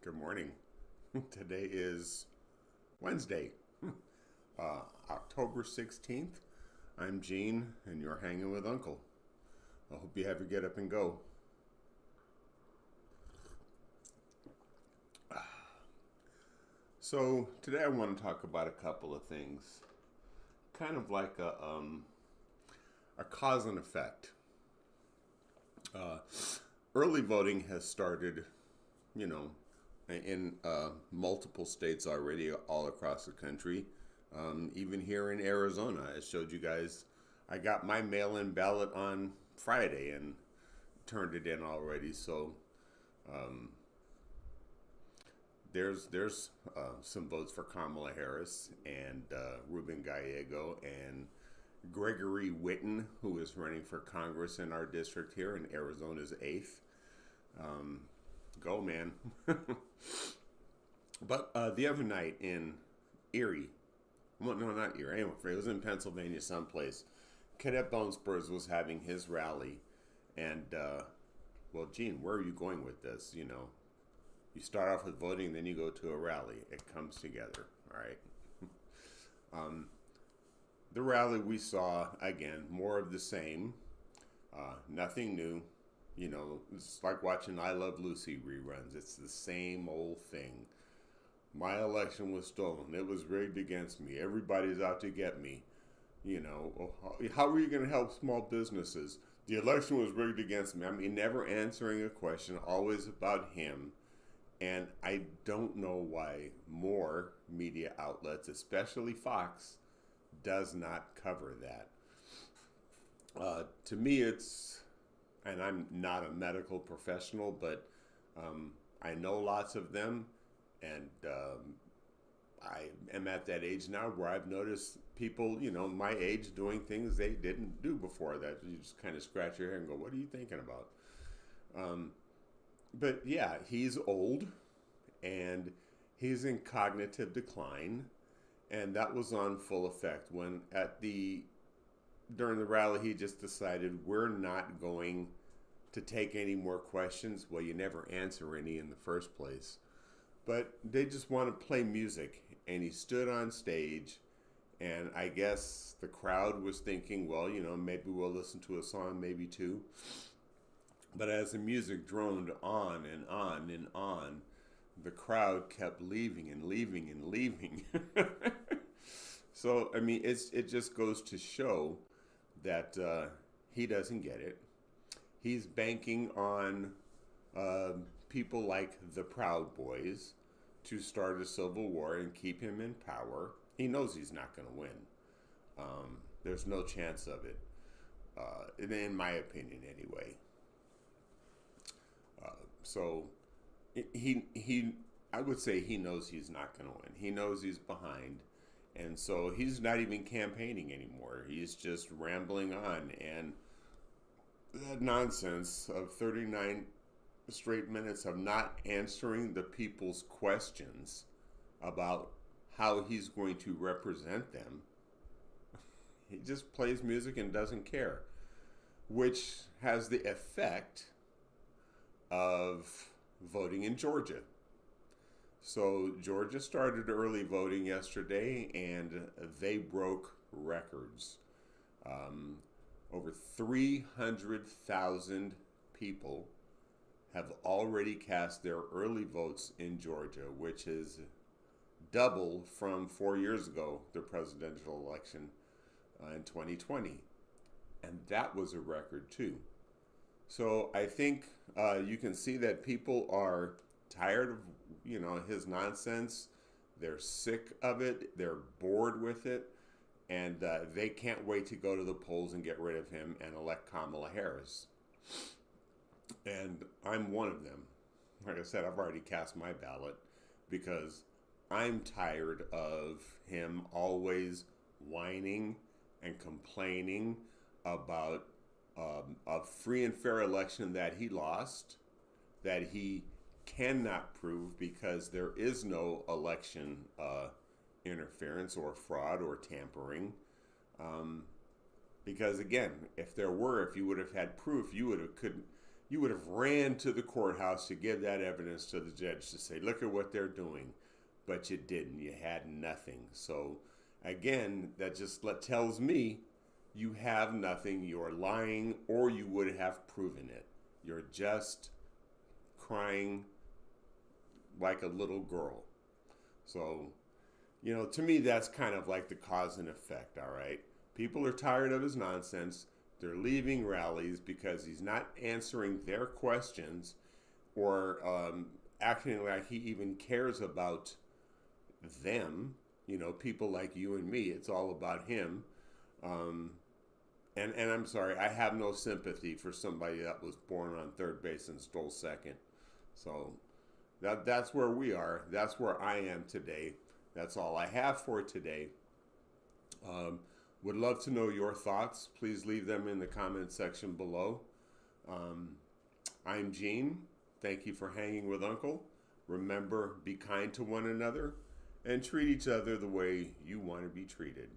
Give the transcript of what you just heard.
Good morning. Today is Wednesday, October 16th. I'm Gene, and you're hanging with Uncle. I hope you have your get up and go. So, today I want to talk about a couple of things, kind of like a cause and effect. Uh, Early voting has started, you know, in multiple states already, all across the country. Even here in Arizona, I showed you guys. I got my mail-in ballot on Friday and turned it in already. So um, there's some votes for Kamala Harris and Ruben Gallego and Gregory Whitten, who is running for Congress in our district here in Arizona's 8th. Um, Go, man. But the other night in Erie, well, no, not Erie, anyway, it was in Pennsylvania someplace. Cadet Bone Spurs was having his rally, and, well, Gene, where are you going with this? You start off with voting, then you go to a rally. It comes together, all right? Um, the rally we saw, again, more of the same, nothing new. It's like watching I Love Lucy reruns. It's the same old thing. My election was stolen. It was rigged against me. Everybody's out to get me. How are you going to help small businesses? The election was rigged against me. I mean, never answering a question, always about him. And I don't know why more media outlets, especially Fox, does not cover that. To me, and I'm not a medical professional, but I know lots of them, and I am at that age now where I've noticed people, my age doing things they didn't do before that. You just kind of scratch your head and go, what are you thinking about? But yeah, he's old, and he's in cognitive decline, and that was on full effect when during the rally he just decided we're not going to take any more questions. Well, you never answer any in the first place. But they just want to play music. And he stood on stage, and I guess the crowd was thinking, well, maybe we'll listen to a song, maybe two. But as the music droned on and on and on, the crowd kept leaving and leaving and leaving. So, I mean, it just goes to show that he doesn't get it. He's banking on people like the Proud Boys to start a civil war and keep him in power. He knows he's not going to win. There's no chance of it, in my opinion, anyway. So I would say he knows he's not going to win. He knows he's behind, and so he's not even campaigning anymore. He's just rambling on, and that nonsense of 39 straight minutes of not answering the people's questions about how he's going to represent them. He just plays music and doesn't care, which has the effect of voting in Georgia. So Georgia started early voting yesterday, and they broke records. Over 300,000 people have already cast their early votes in Georgia, which is double from 4 years ago, the presidential election in 2020. And that was a record too. So I think you can see that people are tired of, his nonsense. They're sick of it. They're bored with it. And they can't wait to go to the polls and get rid of him and elect Kamala Harris. And I'm one of them. Like I said, I've already cast my ballot because I'm tired of him always whining and complaining about a free and fair election that he lost, that he cannot prove because there is no election interference or fraud or tampering. Because again, if you would have had proof, you would have ran to the courthouse to give that evidence to the judge to say, look at what they're doing. But you didn't. You had nothing. So again, that just tells me you have nothing. You're lying, or you would have proven it. You're just crying like a little girl. So, to me, that's kind of like the cause and effect, all right? People are tired of his nonsense. They're leaving rallies because he's not answering their questions or acting like he even cares about them. People like you and me, it's all about him. And I'm sorry, I have no sympathy for somebody that was born on third base and stole second. So that's where we are. That's where I am today. That's all I have for today. Would love to know your thoughts. Please leave them in the comment section below. I'm Gene. Thank you for hanging with Uncle. Remember, be kind to one another and treat each other the way you want to be treated.